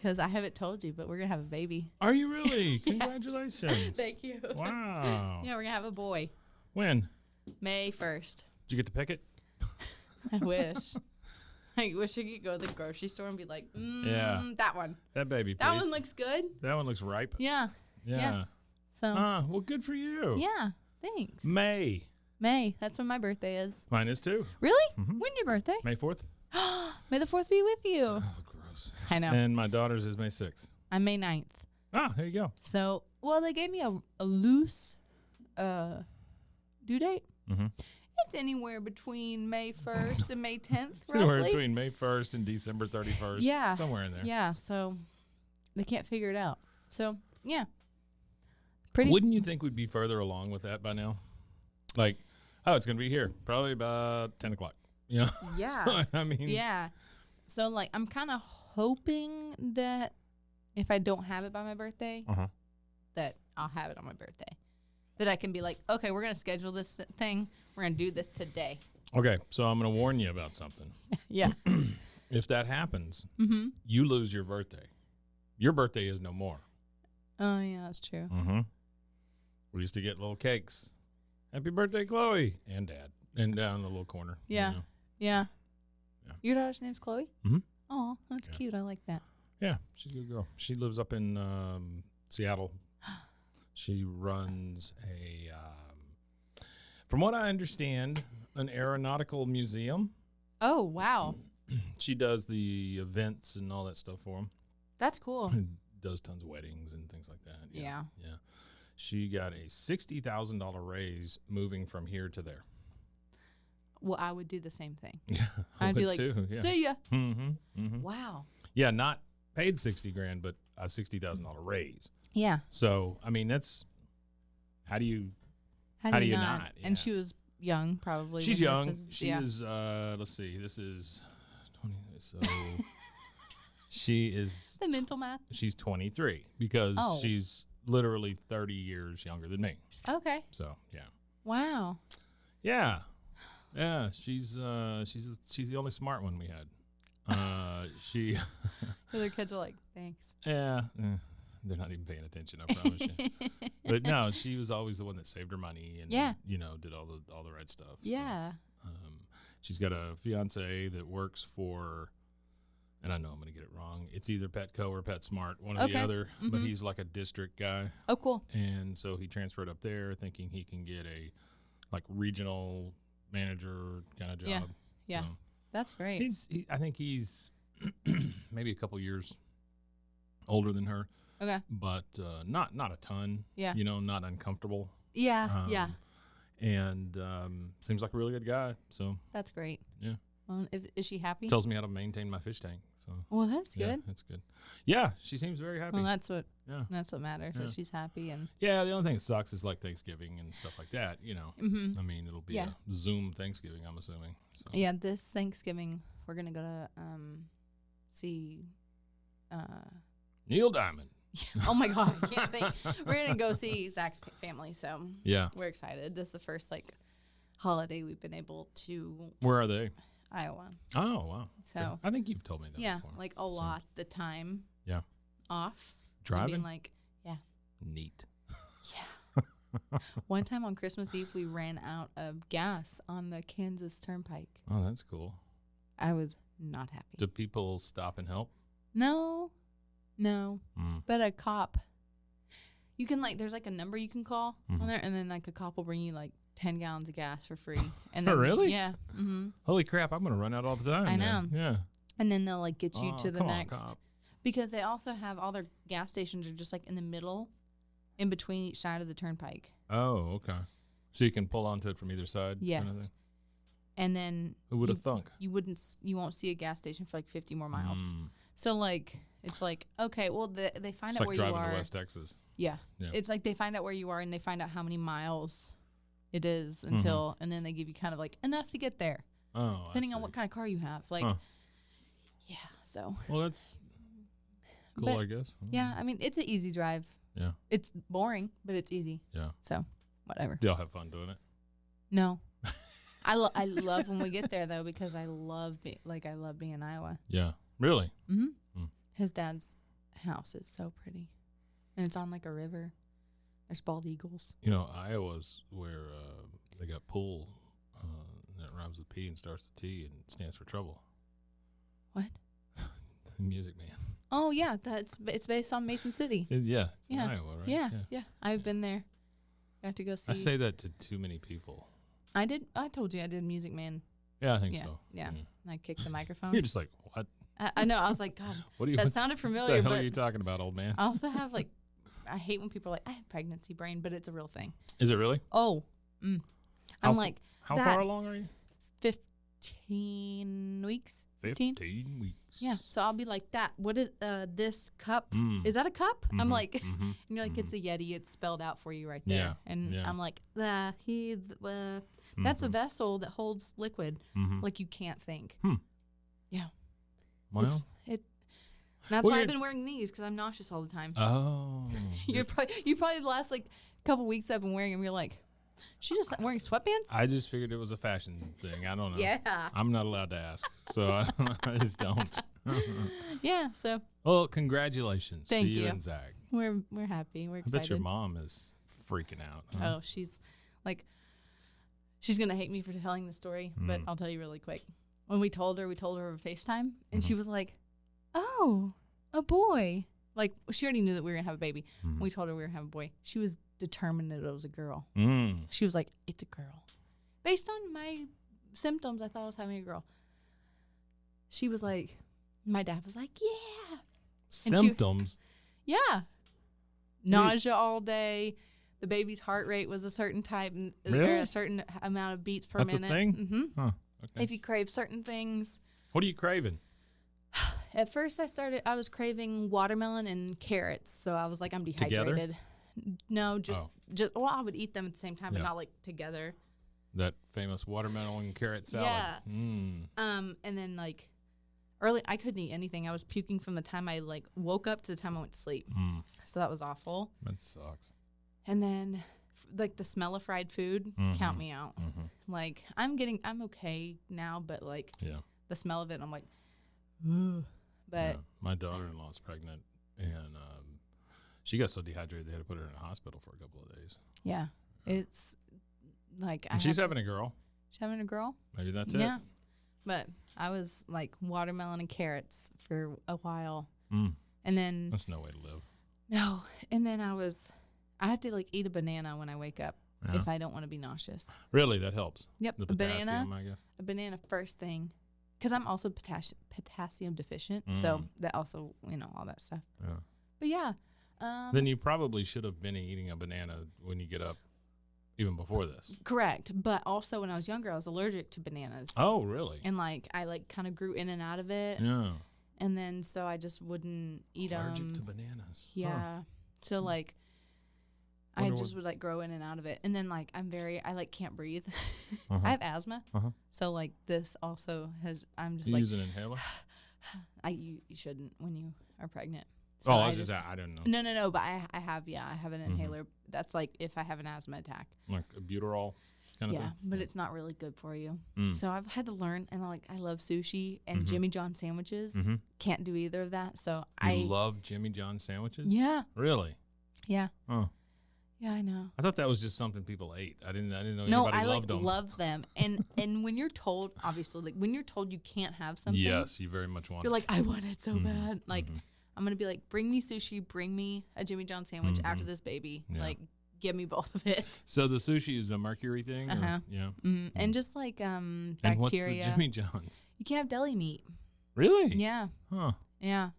because I haven't told you, but we're going to have a baby. Are you really? Congratulations. Thank you. Wow. Yeah, we're going to have a boy. When? May 1st. Did you get to pick it? I wish. I wish I could go to the grocery store and be like, Yeah. that one. That baby, That please. one looks good. That one looks ripe. Yeah. Yeah. So. Well, good for you. Yeah. Thanks. May. That's when my birthday is. Mine is too. Really? Mm-hmm. When's your birthday? May 4th. May the 4th be with you. Oh, gross. I know. And my daughter's is May 6th. I'm May 9th. There you go. So, well, they gave me a loose due date. Mm-hmm. It's anywhere between May 1st and May 10th, Somewhere roughly. between May 1st and December 31st. Yeah. Somewhere in there. Yeah, so they can't figure it out. So, yeah. Wouldn't you think we'd be further along with that by now? Like, it's going to be here. Probably about 10 o'clock. You know? Yeah. So, I mean. Yeah. So, like, I'm kind of hoping that if I don't have it by my birthday, that I'll have it on my birthday. That I can be like, okay, we're going to schedule this thing. We're going to do this today. Okay, so I'm going to warn you about something. Yeah. If that happens, Mm-hmm. you lose your birthday. Your birthday is no more. Oh, yeah, that's true. Mm-hmm. We used to get little cakes. Happy birthday, Chloe. And Dad. And down in the little corner. Yeah. You know? Yeah. Yeah. Your daughter's name's Chloe? Mm-hmm. Oh, that's cute. I like that. Yeah, she's a good girl. She lives up in Seattle. She runs from what I understand, an aeronautical museum. Oh, wow. She does the events and all that stuff for them. That's cool. Does tons of weddings and things like that. Yeah. Yeah. She got a $60,000 raise moving from here to there. Well, I would do the same thing. Yeah, I'd be like, too, yeah. see ya. Mm-hmm, mm-hmm. Wow. Yeah, not paid $60,000, but a $60,000 raise. Yeah. So, I mean, that's how do you not? And Yeah. she was young, probably. She's when young. this is- She is. Let's see. This is 20. So she is. The mental math. She's 23 because Oh. she's literally 30 years younger than me. Okay. So yeah. Wow. Yeah. Yeah. She's the only smart one we had. She. The other kids are like, thanks. Yeah. They're not even paying attention, I promise you. But no, she was always the one that saved her money and did all the right stuff. Yeah. So, she's got a fiance that works for, and I know I'm going to get it wrong. It's either Petco or PetSmart, one or the other. Mm-hmm. But he's like a district guy. Oh, cool. And so he transferred up there, thinking he can get a regional manager kind of job. Yeah. Yeah. So that's great. I think he's maybe a couple years older than her. Okay. But not a ton. Yeah. Not uncomfortable. Yeah. Yeah. And seems like a really good guy. So that's great. Yeah. Well, is she happy? Tells me how to maintain my fish tank. So well, that's good. Yeah, that's good. Yeah, she seems very happy. Well, that's what matters. Yeah. That she's happy and. Yeah, the only thing that sucks is like Thanksgiving and stuff like that. Mm-hmm. I mean, it'll be a Zoom Thanksgiving, I'm assuming. So. Yeah, this Thanksgiving we're gonna go to see. Neil Diamond. Oh my God, I can't think. We're gonna go see Zach's family, so yeah, we're excited. This is the first holiday we've been able to. Where are they? Iowa. Oh wow. So I think you've told me that. Yeah, before. a lot the time. Yeah. Off. Driving. Yeah. Neat. Yeah. One time on Christmas Eve, we ran out of gas on the Kansas Turnpike. Oh, that's cool. I was not happy. Do people stop and help? No. Mm. But a cop, you can there's a number you can call on there, and then a cop will bring you 10 gallons of gas for free. And then, really? Yeah. Mm-hmm. Holy crap! I'm gonna run out all the time. I know. Then. Yeah. And then they'll get you to the come on, next, cop. because they also have all their gas stations are just in the middle, in between each side of the turnpike. Oh, okay. So you can pull onto it from either side. Yes. Kind of thing? And then Who would have thunk? You won't see a gas station for 50 more miles. So it's okay, well they find It's out like where you driving are. to West Texas. Yeah. Yeah. It's they find out where you are and they find out how many miles it is until, and then they give you kind of enough to get there. Oh, depending on what kind of car you have. Yeah. So. Well, that's cool, I guess. Yeah, I mean it's an easy drive. Yeah. It's boring, but it's easy. Yeah. So, whatever. Do y'all have fun doing it? No. I love when we get there though, because I love being in Iowa. Yeah. Really? Mm-hmm. His dad's house is so pretty. And it's on like a river. There's bald eagles. You know, Iowa's where they got pool that rhymes with P and starts with T and stands for trouble. What? The Music Man. Oh, yeah. It's based on Mason City. It's in Iowa, right? Yeah. I've been there. I have to go see. I say that to too many people. I told you I did Music Man. Yeah, I think so. Yeah. And I kicked the microphone. You're just like, what? I know. I was like, God, that sounded familiar. What the hell are you talking about, old man? I also have like, I hate when people are like, I have pregnancy brain, but it's a real thing. Is it really? Oh. I'm like, how far along are you? 15 weeks. 15 weeks. Yeah. So I'll be like, that. What is this cup? Is that a cup? I'm like, and you're like, it's a Yeti. It's spelled out for you right there. Yeah. And I'm like, that's a vessel that holds liquid. Like you can't think. Yeah. Well. That's why I've been wearing these, because I'm nauseous all the time. Oh. You probably the last like couple weeks I've been wearing them. You're like, she just wearing sweatpants? I just figured it was a fashion thing. I don't know. Yeah. I'm not allowed to ask, so I just don't. Yeah. So. Well, congratulations. Thank to you you. and Zach. We're happy. We're excited. I bet your mom is freaking out. Huh? Oh, she's gonna hate me for telling the story, but I'll tell you really quick. When we told her over FaceTime, and she was like, "Oh, a boy." Like, she already knew that we were going to have a baby. When we told her we were going to have a boy, she was determined that it was a girl. She was like, it's a girl. Based on my symptoms, I thought I was having a girl. She was like, my dad was like, yeah. Symptoms? Yeah. Nausea all day. The baby's heart rate was a certain type, or a certain amount of beats per minute. That's a thing? Huh. Okay. If you crave certain things. What are you craving? At first, I was craving watermelon and carrots, so I was like, I'm dehydrated. Together? No, just well, I would eat them at the same time, but not like together. That famous watermelon and carrot salad. Yeah. And then like early, I couldn't eat anything. I was puking from the time I like woke up to the time I went to sleep. So that was awful. That sucks. And then like the smell of fried food, count me out. Like I'm okay now, but like the smell of it, I'm like, ugh. But my daughter-in-law is pregnant, and she got so dehydrated they had to put her in a hospital for a couple of days. Yeah, it's like and she's having a girl. She's having a girl. Maybe that's it. Yeah, but I was like watermelon and carrots for a while, and then that's no way to live. No, and then I have to like eat a banana when I wake up if I don't want to be nauseous. Really, that helps. Yep, the potassium, I guess. A banana first thing. Because I'm also potassium deficient, so that also, all that stuff. Yeah. But yeah. Then you probably should have been eating a banana when you get up, even before this. Correct. But also when I was younger, I was allergic to bananas. Oh, really? And I kind of grew in and out of it. Yeah. And then so I just wouldn't eat them. Allergic to bananas. Yeah. Huh. So I just would grow in and out of it. And then I can't breathe. I have asthma. So this also I'm just you use an inhaler? You shouldn't when you are pregnant. So I don't know. No, but I have an inhaler. That's if I have an asthma attack. Like a Buterol kind of thing? Yeah, but it's not really good for you. So I've had to learn, and I love sushi and Jimmy John sandwiches. Can't do either of that. So I love Jimmy John sandwiches? Yeah. Really? Yeah. Oh. Yeah, I know. I thought that was just something people ate. I didn't know anybody loved them. No, I love them. And when you're told, obviously, when you're told you can't have something. Yes, you very much want it. You're like, I want it so bad. I'm going to be like, bring me sushi, bring me a Jimmy John sandwich after this baby. Yeah. Give me both of it. So the sushi is a mercury thing? Yeah. And just bacteria. And what's the Jimmy John's? You can't have deli meat. Really? Yeah. Huh. Yeah.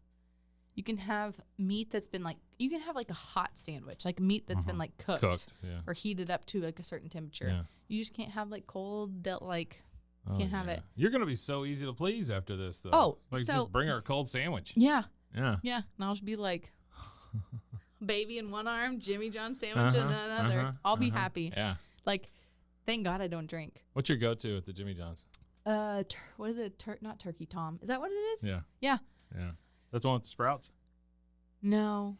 You can have meat that's been you can have a hot sandwich, meat that's been cooked or heated up to a certain temperature. Yeah. You just can't have cold, can't have it. You're going to be so easy to please after this, though. Oh, just bring her a cold sandwich. Yeah. Yeah. Yeah. And I'll just be baby in one arm, Jimmy John sandwich in another. I'll be happy. Yeah. Thank God I don't drink. What's your go-to at the Jimmy John's? What is it? Not Turkey Tom. Is that what it is? Yeah. Yeah. Yeah. That's the one with the sprouts? No.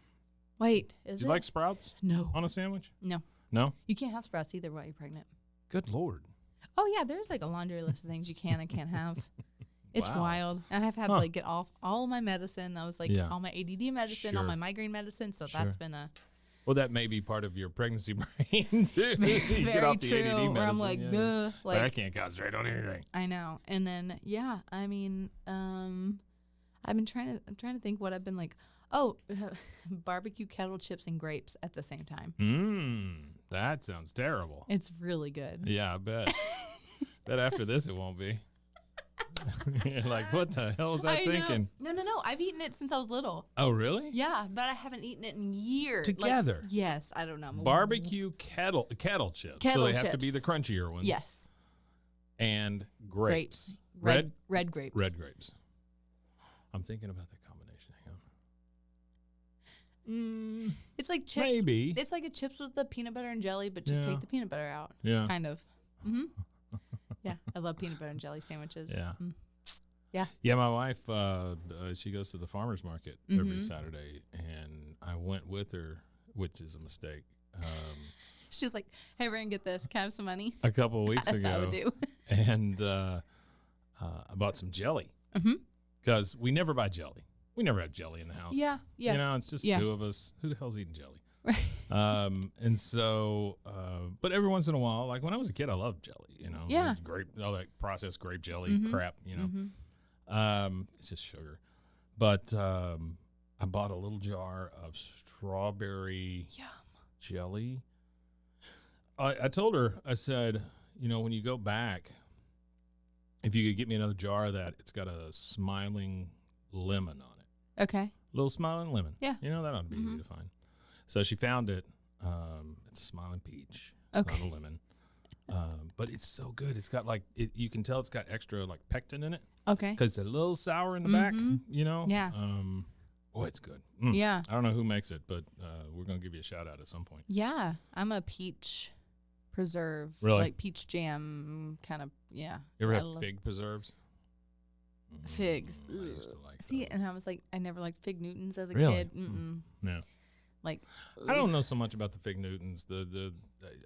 Wait, is it? Do you like sprouts? No. On a sandwich? No. No? You can't have sprouts either while you're pregnant. Good Lord. Oh, yeah. There's a laundry list of things you can and can't have. It's Wow. wild. And I've had to like get off all my medicine. That was like all my ADD medicine, all Sure. my migraine medicine. So that's been a Well, that may be part of your pregnancy brain too. very You get off the true. ADD medicine. Where I'm like, duh. Like, I can't concentrate on anything. I know. And then I mean, I've been trying to think what I've been like. Oh, barbecue kettle chips and grapes at the same time. That sounds terrible. It's really good. Yeah, I bet. Bet after this it won't be. You're like, what the hell was I thinking? No. I've eaten it since I was little. Oh, really? Yeah, but I haven't eaten it in years. Together? Like, yes, I don't know. Barbecue kettle chips. Kettle so they have to chips. be the crunchier ones. Yes. And grapes. Red grapes. Red grapes. I'm thinking about that combination. Hang on. It's like chips. Maybe. It's like a chips with the peanut butter and jelly, but just take the peanut butter out. Yeah. Kind of. Yeah, I love peanut butter and jelly sandwiches. Yeah. Yeah. Yeah, my wife, she goes to the farmer's market every Saturday, and I went with her, which is a mistake. She's like, hey, we're going to get this. Can I have some money? A couple of weeks That's ago. how I would do. And I bought some jelly. Because we never buy jelly. We never have jelly in the house. Yeah. You know, it's just two of us. Who the hell's eating jelly? Right. And so, but every once in a while, like when I was a kid, I loved jelly, you know. Yeah. Grape, all that processed grape jelly crap, you know. It's just sugar. But I bought a little jar of strawberry jelly. I told her, I said, you know, when you go back, if you could get me another jar of that, it's got a smiling lemon on it. Okay. A little smiling lemon. Yeah. You know, that ought to be easy to find. So she found it. It's a smiling peach. It's not a lemon. But it's so good. It's got like, you can tell it's got extra like pectin in it. Okay. Because it's a little sour in the back, you know? Yeah. Boy, it's good. Yeah. I don't know who makes it, but we're going to give you a shout out at some point. Yeah. I'm a peach preserve. Really? Like peach jam kind of, yeah. You ever have fig preserves? Figs. I used to like See, those. and I was like, I never liked fig Newtons as a Really? kid. No. Like, I don't know so much about the fig Newtons.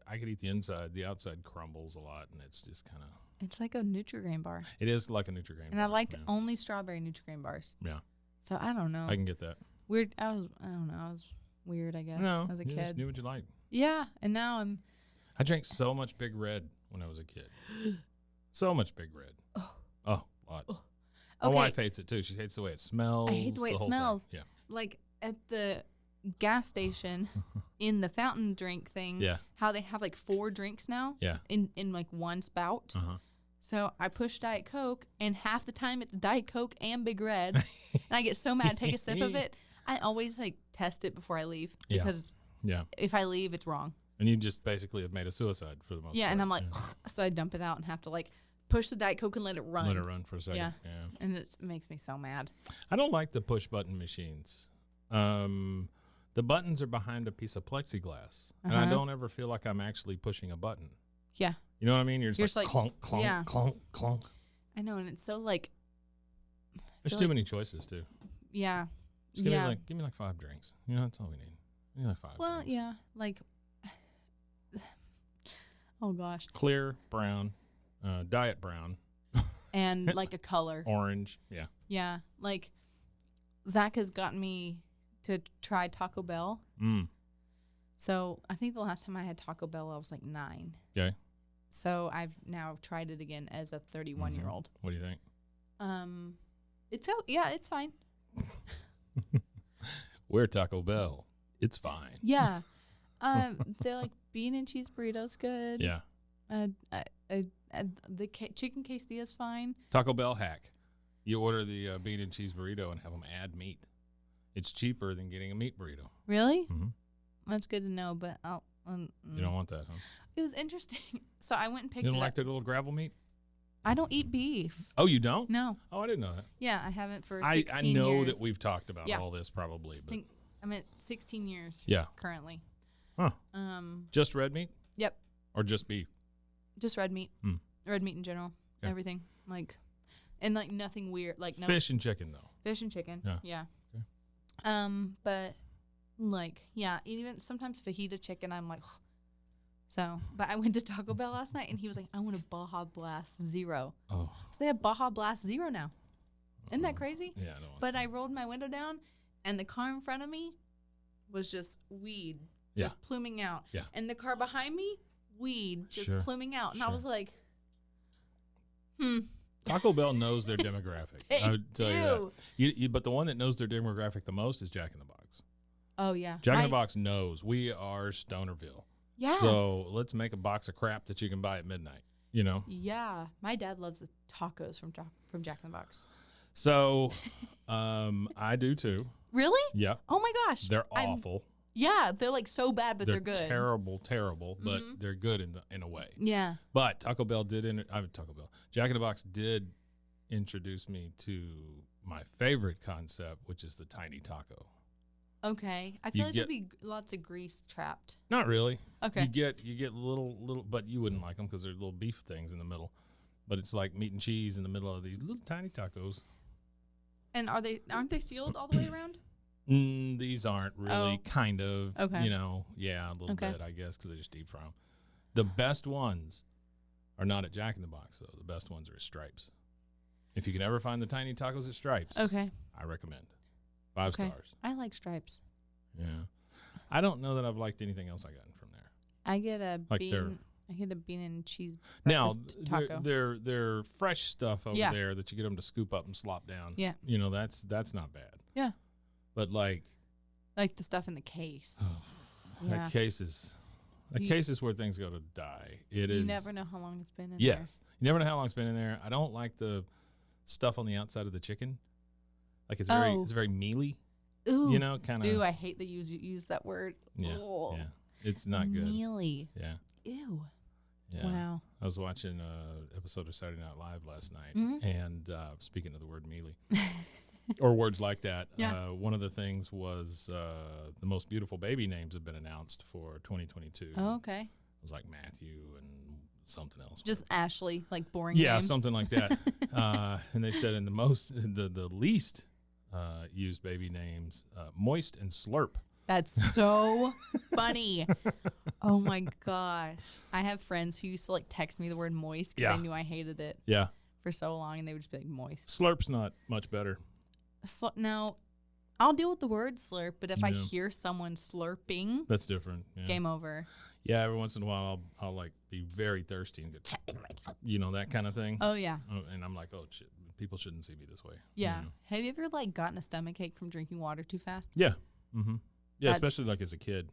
I could eat the inside. The outside crumbles a lot, and it's just kind of. it's like a Nutri-Grain bar. It is like a Nutri-Grain And bar. I liked only strawberry Nutri-Grain bars. Yeah. So I don't know. I can get that. Weird. I don't know. I was weird, I guess, No, as a you just kid. knew what you liked. Yeah. And now I'm. I drank so much Big Red when I was a kid. So much Big Red. Oh, lots. My Okay. wife hates it too. She hates the way it smells. I hate the way it whole smells. thing. Yeah. Like at the gas station in the fountain drink thing. Yeah. How they have like 4 drinks now. Yeah. In like one spout. So I push Diet Coke, and half the time it's Diet Coke and Big Red. And I get so mad, take a sip of it. I always like test it before I leave because if I leave, it's wrong. And you just basically have made a suicide for the most part. Yeah, and I'm like, so I dump it out and have to like push the Diet Coke and let it run. Let it run for a second. Yeah. Yeah. And it makes me so mad. I don't like the push button machines. The buttons are behind a piece of plexiglass, and I don't ever feel like I'm actually pushing a button. Yeah. You know what I mean? You're just like clunk, clunk, yeah. clunk, clunk. I know, and it's so like. There's too many choices too. Yeah. Just give me like 5 drinks. You know, that's all we need. Give me like 5 Well, drinks. yeah, like. Oh gosh. Clear, brown, diet brown. And like a color. Orange. Yeah. Yeah. Like Zach has gotten me to try Taco Bell. So I think the last time I had Taco Bell, I was like 9. Okay. So I've now tried it again as a 31-year-old. What do you think? It's fine. We're Taco Bell. It's fine. Yeah. They're like bean and cheese burritos good. Yeah. The chicken quesadilla's fine. Taco Bell hack. You order the bean and cheese burrito and have them add meat. It's cheaper than getting a meat burrito. Really? Mm-hmm. That's good to know, but I'll. You don't want that, huh? It was interesting. So I went and picked You it don't up. like the little gravel meat? I don't eat beef. Oh, you don't? No. Oh, I didn't know that. Yeah, I haven't for 16 years. I know that we've talked about all this probably, but I'm at 16 years. Yeah. Currently. Huh. Just red meat? Yep. Or just beef? Just red meat. Red meat in general. Yeah. Everything. Like, and like nothing weird. Like no fish and chicken though. Fish and chicken. Yeah. Okay. But like, yeah, even sometimes fajita chicken, I'm like, So, but I went to Taco Bell last night, and he was like, I want a Baja Blast Zero. Oh. So they have Baja Blast Zero now. Isn't that crazy? Yeah, I don't. But I rolled my window down, and the car in front of me was just weed, just pluming out. Yeah. And the car behind me, weed, just pluming out. And I Sure. was like, Taco Bell knows their demographic. They I would tell do. you that. But the one that knows their demographic the most is Jack in the Box. Oh, yeah. Jack in the Box knows we are Stonerville. Yeah. So let's make a box of crap that you can buy at midnight, you know? Yeah. My dad loves the tacos from Jack in the Box. So I do too. Really? Yeah. Oh, my gosh. They're awful. Yeah. They're like so bad, but they're good. Terrible, but they're good in a way. Yeah. But Taco Bell Jack in the Box did introduce me to my favorite concept, which is the tiny taco. Okay. I feel like there'd be lots of grease trapped. Not really. Okay. You get little, but you wouldn't like them because they're little beef things in the middle. But it's like meat and cheese in the middle of these little tiny tacos. And aren't they sealed all the way around? These aren't really, kind of. Okay. You know, a little bit, I guess, because they just deep fry them. The best ones are not at Jack in the Box, though. The best ones are at Stripes. If you can ever find the tiny tacos at Stripes, okay, I recommend. 5 stars. I like Stripes. Yeah. I don't know that I've liked anything else I've gotten from there. I get a Like bean. I get a bean and cheese now taco. they're fresh stuff over there that you get them to scoop up and slop down. Yeah. You know, that's not bad. Yeah. But like the stuff in the case. that case is where things go to die. You never know how long it's been in there. Yes. You never know how long it's been in there. I don't like the stuff on the outside of the chicken. Like it's very mealy. Ooh. You know, kind of. Ooh, I hate that you use that word. Yeah. Ugh. Yeah. It's not good. Mealy. Yeah. Ew. Yeah. Wow. I was watching an episode of Saturday Night Live last night, and speaking of the word mealy, or words like that, one of the things was the most beautiful baby names have been announced for 2022. Oh, okay. It was like Matthew and something else. Just Ashley, like boring yeah, names. something like that. And they said in the least used baby names, Moist and Slurp. That's so funny. Oh my gosh. I have friends who used to like text me the word moist because they knew I hated it for so long, and they would just be like moist. Slurp's not much better. No, I'll deal with the word slurp, but if I hear someone slurping, that's different. Yeah. Game over. Yeah, every once in a while I'll like be very thirsty and get, you know, that kind of thing. Oh yeah. And I'm like, oh shit, people shouldn't see me this way. Yeah. You know? Have you ever like gotten a stomachache from drinking water too fast? Yeah. Mm-hmm. Yeah, especially like as a kid.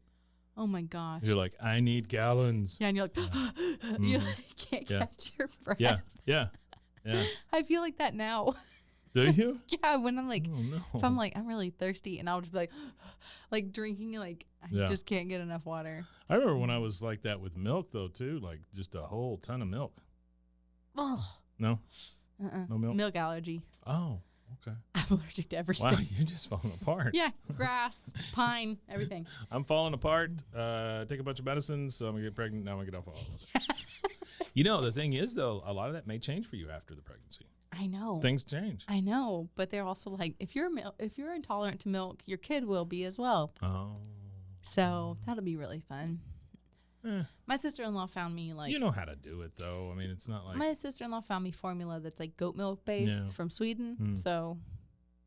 Oh my gosh. You're like, I need gallons. Yeah, and you're like, you can't catch your breath. Yeah. I feel like that now. Do you? Yeah, when I'm like, oh, no. if I'm like, I'm really thirsty, and I'll just be like drinking, like I just can't get enough water. I remember when I was like that with milk though too, like just a whole ton of milk. Oh. No? No milk? Milk allergy. Oh, okay. I'm allergic to everything. Wow, you're just falling apart. Yeah, grass, pine, everything. I'm falling apart. Take a bunch of medicines, so I'm going to get pregnant. Now I'm going to get off all of it. You know, the thing is, though, a lot of that may change for you after the pregnancy. I know. Things change. I know, but they're also like, if you're intolerant to milk, your kid will be as well. Oh. So that'll be really fun. My sister-in-law found me like... You know how to do it, though. I mean, it's not like... My sister-in-law found me formula that's like goat milk based from Sweden. So...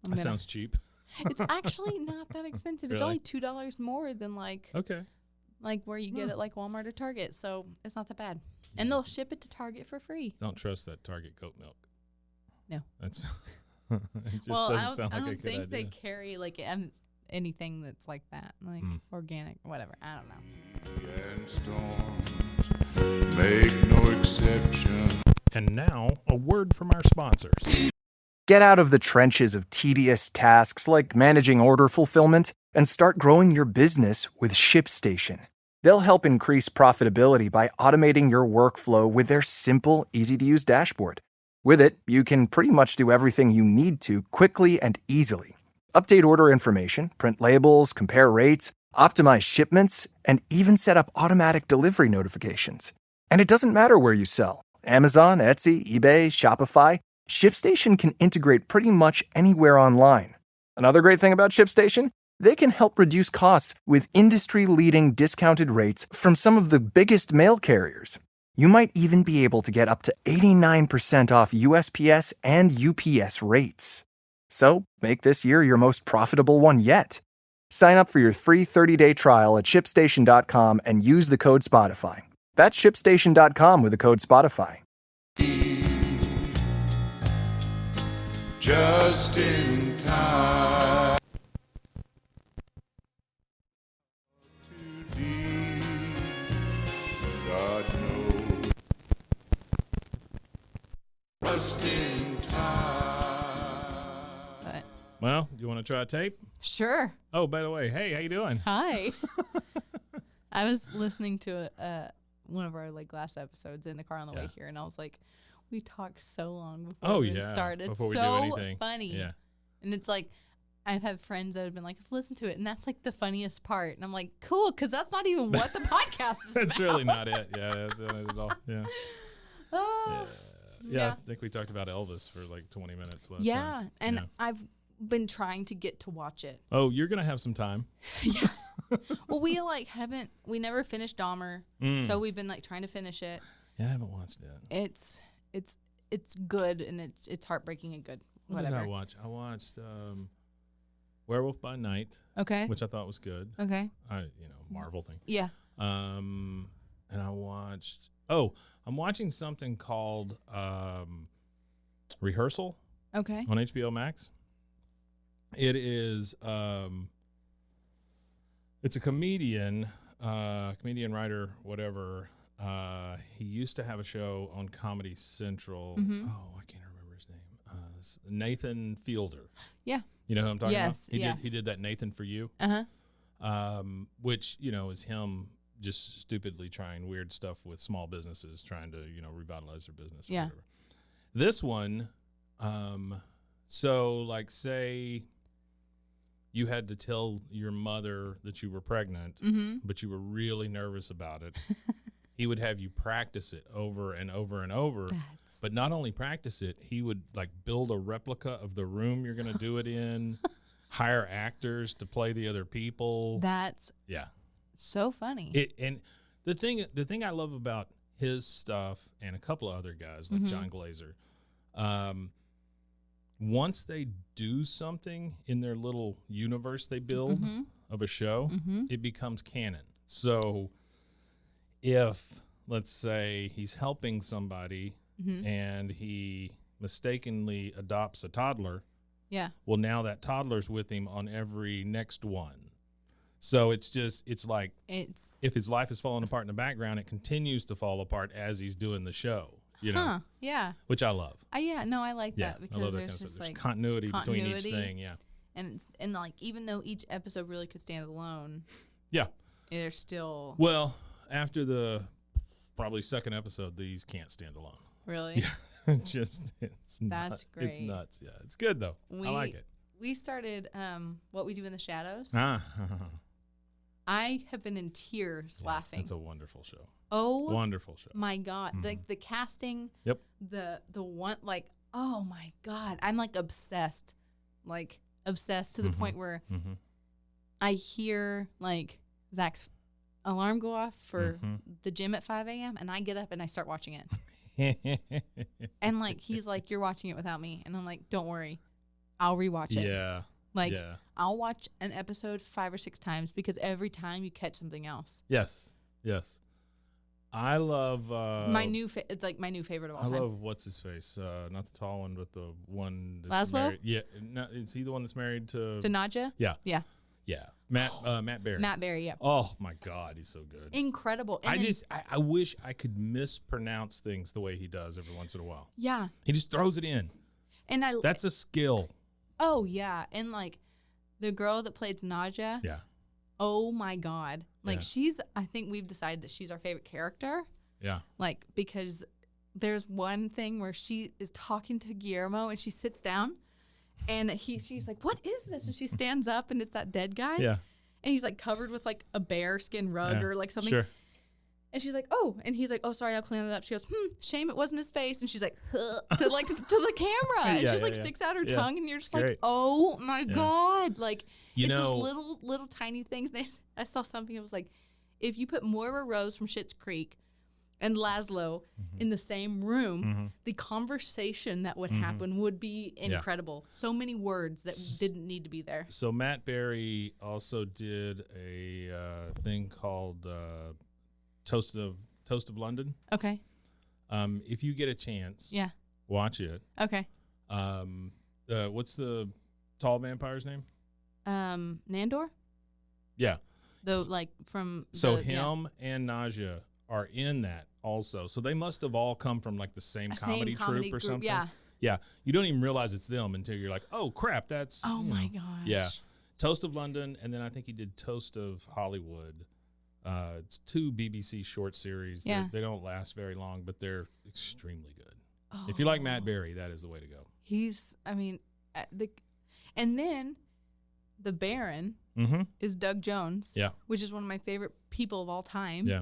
That sounds cheap. It's actually not that expensive. Really? It's only $2 more than like... Okay. Like where you get it like Walmart or Target. So it's not that bad. And they'll ship it to Target for free. Don't trust that Target goat milk. No. That's... it just well, doesn't sound like a good idea. I don't think they carry like anything that's like that. Like organic, whatever. I don't know. And storm, make no exception. And now, a word from our sponsors. Get out of the trenches of tedious tasks like managing order fulfillment and start growing your business with ShipStation. They'll help increase profitability by automating your workflow with their simple, easy-to-use dashboard. With it, you can pretty much do everything you need to quickly and easily. Update order information, print labels, compare rates, optimize shipments, and even set up automatic delivery notifications. And it doesn't matter where you sell. Amazon, Etsy, eBay, Shopify, ShipStation can integrate pretty much anywhere online. Another great thing about ShipStation? They can help reduce costs with industry-leading discounted rates from some of the biggest mail carriers. You might even be able to get up to 89% off USPS and UPS rates. So, make this year your most profitable one yet. Sign up for your free 30-day trial at ShipStation.com and use the code Spotify. That's ShipStation.com with the code Spotify. Just in time. Too deep, God knows. Just in time. But Well, you want to try a tape? sure. Oh, by the way, hey, how you doing? Hi. I was listening to one of our last episodes in the car on the way here, and I was like, we talked so long before we started. It's before we do so anything. funny. Yeah. And it's like, I've had friends that have been like, I've listened to it, and that's like the funniest part. And I'm like, cool, because that's not even what the podcast is That's about. really not it. Yeah, that's not it at all. Yeah. Yeah, Yeah. I think we talked about Elvis for like 20 minutes last Yeah, time. and Yeah. I've been trying to get to watch it. Oh, you're going to have some time. Well, we we never finished Dahmer, so we've been trying to finish it. Yeah, I haven't watched it. It's good, and it's heartbreaking and good. What Whatever. did I watch? I watched Werewolf by Night, Okay. which I thought was good. Okay. Marvel thing. Yeah. And I watched. I'm watching something called Rehearsal Okay. on HBO Max. It is it's a comedian writer, whatever. He used to have a show on Comedy Central. Mhm. Oh, I can't remember his name. Nathan Fielder. Yeah. You know who I'm talking Yes, about? yes. He did that Nathan For You. Uh-huh. Which, is him just stupidly trying weird stuff with small businesses, trying to, revitalize their business or Yeah. whatever. This one, so say you had to tell your mother that you were pregnant, Mm-hmm. but you were really nervous about it. He would have you practice it over and over and over. But not only practice it, he would build a replica of the room you're going to do it in, hire actors to play the other people. That's so funny. And the thing I love about his stuff and a couple of other guys like John Glazer, once they do something in their little universe they build of a show, it becomes canon. So if, let's say, he's helping somebody and he mistakenly adopts a toddler, well, now that toddler's with him on every next one. So it's like if his life is falling apart in the background, it continues to fall apart as he's doing the show, Yeah. which I love. I like Yeah, that because I love that there's kind of just stuff. There's continuity between each thing, And even though each episode really could stand alone, yeah. there's still Well, after the probably second episode, these can't stand alone. really. Yeah. It's That's nuts. great. It's nuts. Yeah, it's good though. I like it. We started What We Do in the Shadows. I have been in tears laughing. It's a wonderful show. Oh, Wonderful show. my God. The casting. Yep. The one, oh my God. I'm obsessed. Obsessed to the point where I hear Zach's alarm go off for the gym at 5 a.m. and I get up and I start watching it. And he's like, you're watching it without me. And I'm like, don't worry. I'll rewatch it. Yeah. I'll watch an episode 5 or 6 times because every time you catch something else. Yes. I love It's my new favorite of all I time. love what's his face, not the tall one, but the one that's Laszlo? married. Yeah, no, is he the one that's married to? Danaja? Yeah, Yeah. Matt Berry. Matt Berry, yeah. Oh my God, he's so good. Incredible. And I wish I could mispronounce things the way he does every once in a while. yeah. He just throws it in. And That's a skill. oh yeah. And the girl that played Naja, Yeah. oh my God. Yeah. I think we've decided that she's our favorite character. Yeah. Because there's one thing where she is talking to Guillermo and she sits down and she's like, what is this? And she stands up and it's that dead guy. Yeah. And he's covered with a bear skin rug or something. Sure. And she's like, oh, and he's like, oh, sorry, I'll clean it up. She goes, shame it wasn't his face. And she's like, huh, to the camera. And she's like sticks out her tongue, and you're just like, oh my God. Like, it's those little tiny things. I saw something that was like, if you put Moira Rose from Schitt's Creek and Laszlo in the same room, the conversation that would happen would be incredible. So many words that didn't need to be there. So Matt Berry also did a thing called Toast of London. Okay. If you get a chance, watch it. Okay. What's the tall vampire's name? Nandor? Yeah. From him and Naja are in that also. So they must have all come from like the same comedy troupe or group, something. Yeah. Yeah. You don't even realize it's them until you're like, oh crap, that's my gosh. Yeah. Toast of London, and then I think he did Toast of Hollywood. It's 2 BBC short series. Yeah. They don't last very long, but they're extremely good. Oh. If you like Matt Berry, that is the way to go. And then the Baron is Doug Jones. Yeah. Which is one of my favorite people of all time. Yeah.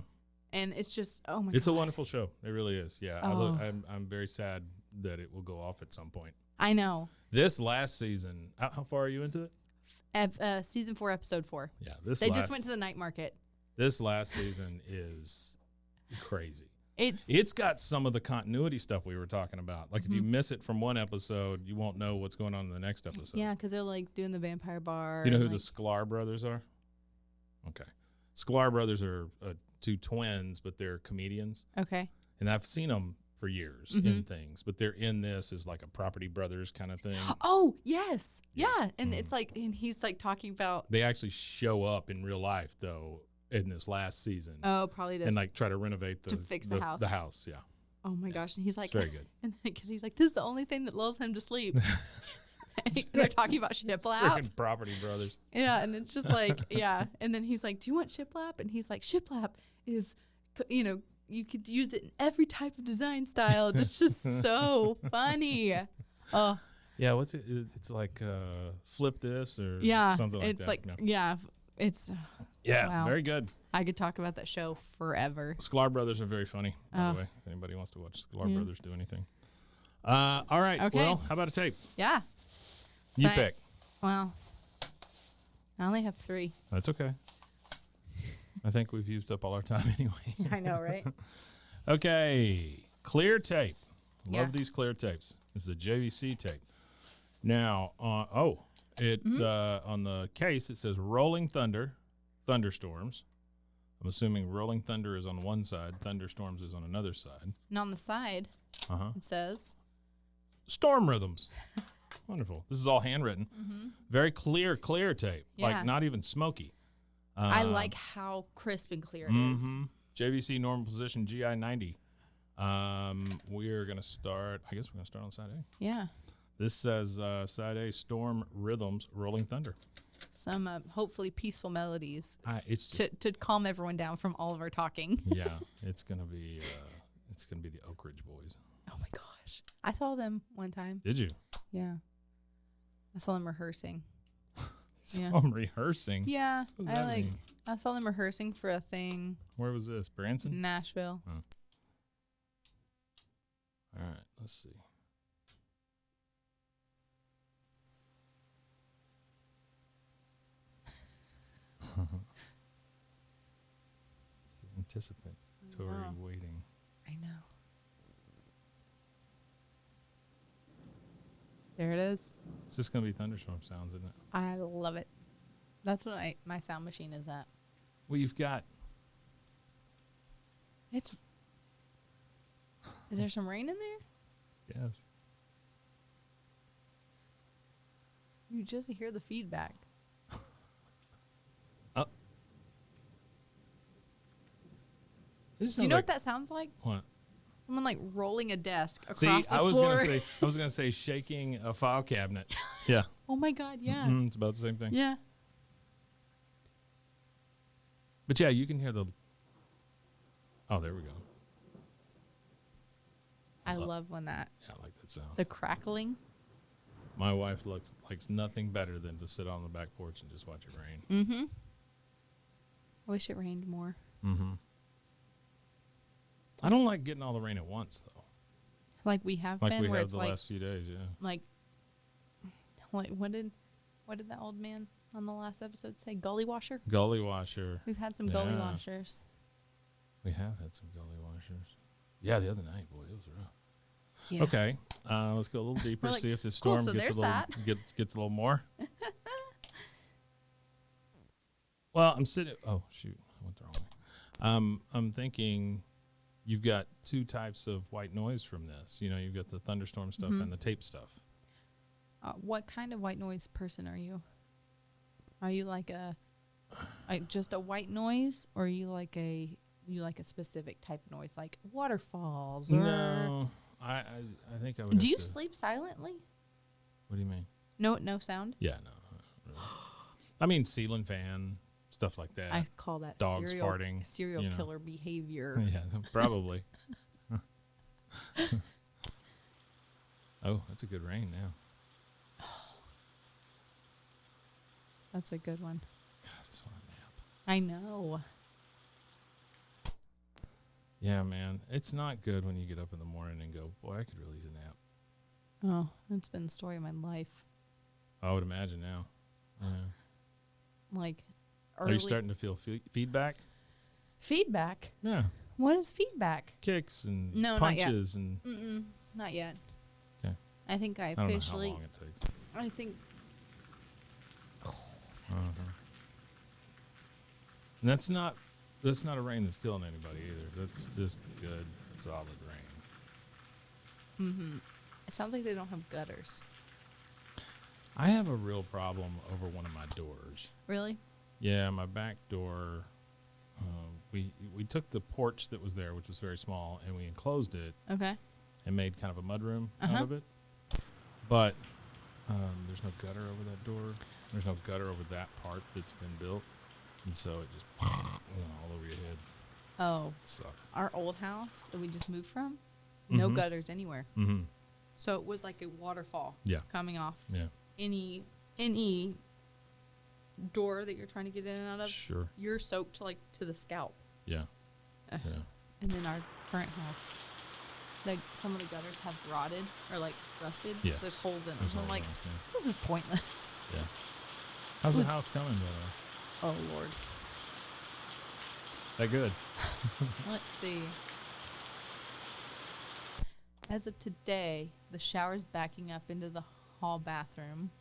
And it's just, oh my god. It's a wonderful show. It really is. Yeah. Oh. I'm very sad that it will go off at some point. I know. This last season, how far are you into it? Season 4, episode 4. Yeah. They just went to the night market. This last season is crazy. It's got some of the continuity stuff we were talking about. Like if you miss it from one episode, you won't know what's going on in the next episode. Yeah, because they're like doing the vampire bar. You know who the Sklar brothers are? Okay. Sklar brothers are 2 twins, but they're comedians. Okay. And I've seen them for years in things, but they're in this as like a Property Brothers kind of thing. Oh, yes. Yeah. And it's like, and he's like talking about. They actually show up in real life, though, in this last season. Oh, probably and like try to renovate to fix the house. The house, yeah. Oh my gosh! And he's like, it's very good. And because he's like, this is the only thing that lulls him to sleep. And they're talking about shiplap. Freaking Property Brothers. Yeah, and it's just like, yeah. And then he's like, do you want shiplap? And he's like, shiplap is, you could use it in every type of design style. It's just so funny. Oh. Yeah, what's it? It's like flip this or something like that. It's like, it's. Yeah, wow. Very good. I could talk about that show forever. Sklar Brothers are very funny, by the way. If anybody wants to watch Sklar Brothers do anything. All right. Okay. Well, how about a tape? Yeah. You pick. Well, I only have 3. That's okay. I think we've used up all our time anyway. I know, right? Okay. Clear tape. Love these clear tapes. This is a JVC tape. Now, on the case, it says Rolling Thunder, Thunderstorms. I'm assuming Rolling Thunder is on one side, Thunderstorms is on another side. And on the side, it says Storm Rhythms. Wonderful. This is all handwritten. Very clear tape. Yeah. Like not even smoky. I like how crisp and clear it is. JVC normal position GI 90. We're going to start, I guess we're going to start on side A. Yeah. This says side A, Storm Rhythms, Rolling Thunder. Some hopefully peaceful melodies to calm everyone down from all of our talking. Yeah, it's gonna be the Oak Ridge Boys. Oh my gosh, I saw them one time. Did you? Yeah, I saw them rehearsing. Them rehearsing. Yeah, I saw them rehearsing for a thing. Where was this? Branson? Nashville. Oh. All right, let's see. Anticipatory waiting. I know. There it is. It's just going to be thunderstorm sounds, isn't it? I love it. That's what my sound machine is at. Well, you've got. Is there some rain in there? Yes. You just hear the feedback. Do you know what that sounds like? What? Someone like rolling a desk across the I floor. was gonna say shaking a file cabinet. Yeah. Oh my God! Yeah. It's about the same thing. Yeah. But yeah, you can hear the. Oh, there we go. I love when that. Yeah, I like that sound. The crackling. My wife likes nothing better than to sit on the back porch and just watch it rain. I wish it rained more. I don't like getting all the rain at once, though. Like we have Like been, we where have it's the like, last few days, yeah. like what did that old man on the last episode say? Gully washer? Gully washer. We've had some gully Yeah. washers. We have had some gully washers. Yeah, the other night, boy, it was rough. Yeah. Okay, let's go a little deeper, like, see if this cool, storm so gets there's a little that. gets a little more. Well, I'm sitting. Oh shoot, I went the wrong way. I'm thinking you've got two types of white noise from this. You know, you've got the thunderstorm stuff and the tape stuff. What kind of white noise person are you? Are you like just a white noise, or are you like a specific type of noise, like waterfalls? Or No, I think I would. do have you to- sleep silently? What do you mean? No sound. Yeah, no. Really. I mean, ceiling fan stuff like that. I call that Dogs serial farting, you know. killer behavior. Yeah, probably. Oh, that's a good rain now. That's a good one. God, I just want a nap. I know. Yeah, man. It's not good when you get up in the morning and go, boy, I could really use a nap. Oh, that's been the story of my life. I would imagine now. Yeah. Like, Are you starting to feel feedback? feedback? Yeah. What is feedback? Kicks and No, not yet. punches and Not yet. Okay. I think I I don't officially. know how long it takes. I think. And that's not a rain that's killing anybody either. That's just good, solid rain. It sounds like they don't have gutters. I have a real problem over one of my doors. Really? Yeah, my back door. We took the porch that was there, which was very small, and we enclosed it Okay. and made kind of a mudroom out of it. But there's no gutter over that door. There's no gutter over that part that's been built, and so it just went all over your head. Oh, It sucks. our old house that we just moved from, no gutters anywhere. Mm-hmm. So it was like a waterfall. Yeah. Coming off Yeah. any door that you're trying to get in and out of. Sure. You're soaked like to the scalp. Yeah. Ugh. Yeah. And then our current house, like some of the gutters have rotted or like rusted. Yeah. So there's holes in them. There's So I'm all like, that, this is pointless. yeah. How's the house coming, by Oh Lord. the way? That good? Let's see. As of today, the shower's backing up into the hall bathroom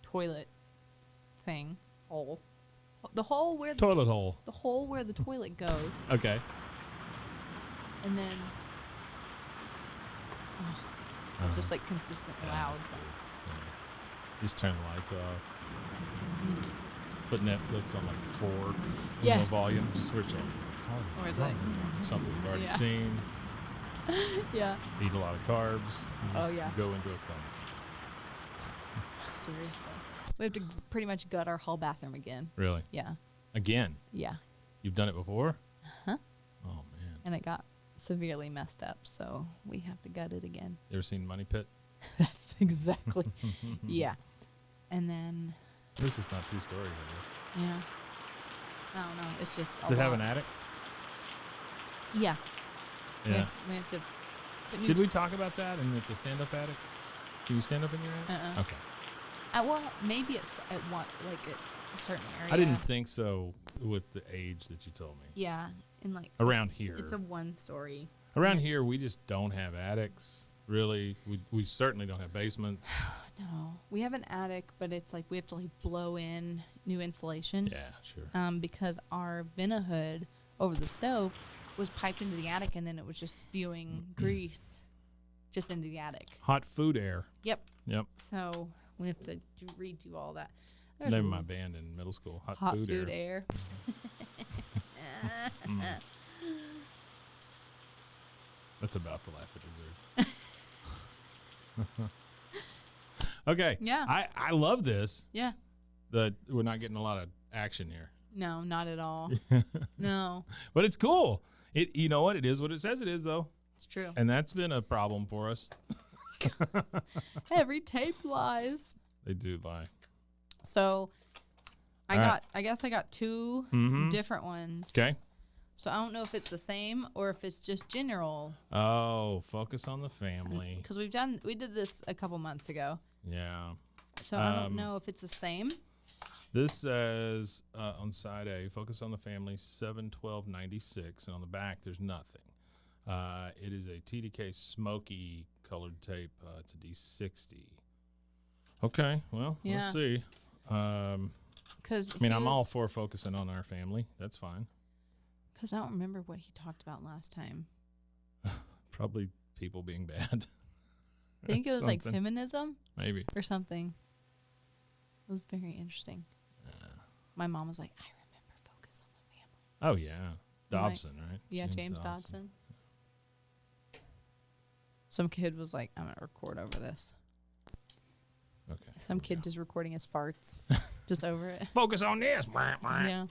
toilet thing hole. The hole where Toilet hole. the hole where the toilet goes, Okay. and then it's just like consistent loud. That's good. Yeah. Just turn the lights off. Put Netflix on like 4 with Yes. no volume. Just switch on. Or is it? Something you've already Yeah. seen. Yeah. Eat a lot of carbs. You Oh, just yeah. Go into a coma. Seriously. We have to pretty much gut our hall bathroom again. Really? Yeah. Again? Yeah. You've done it before? Huh? Oh man. And it got severely messed up, so we have to gut it again. You ever seen Money Pit? That's exactly. Yeah. And then, This is not 2 stories, I yeah. I don't know. It's just. guess. Does it have an attic? Yeah. Yeah. We have to. put new Did we talk about that? And it's a stand-up attic? Can you stand up in your attic? Okay. Well, maybe it's at one, like at a certain area. I didn't think so with the age that you told me. Yeah. And like. Around here. It's a 1-story. Around and here, it's- we just don't have attics, really. We certainly don't have basements. No. We have an attic, but it's like we have to like blow in new insulation. Yeah, sure. Because our vina hood over the stove was piped into the attic, and then it was just spewing grease just into the attic. Hot food air. Yep. Yep. So we have to redo all that. It's the name of my band in middle school. Hot food air. That's about the laugh I deserve. Okay. Yeah. I love this. Yeah. That we're not getting a lot of action here. No, not at all. No, But it's cool. You know what? It is what it says it is, though. it's true. And that's been a problem for us. Every tape lies. They do lie. So All right. I guess I got 2 Mhm. different ones. Okay. So I don't know if it's the same or if it's just general. Oh, focus on the family. Because we did this a couple months ago. Yeah. So I don't know if it's the same. This says on side A, focus on the family, 7/12/96, and on the back there's nothing. It is a TDK smoky colored tape. It's a D60. Okay, well, we'll see. I'm all for focusing on our family. That's fine. Because I don't remember what he talked about last time. Probably people being bad. I think it was like feminism. Maybe. Or something. It was very interesting. My mom was like, I remember Focus on the Family. Oh, yeah. Dobson, right? Yeah, James Dobson. Some kid was like, I'm going to record over this. Okay. Some kid just recording his farts just over it. Focus on this. Yeah.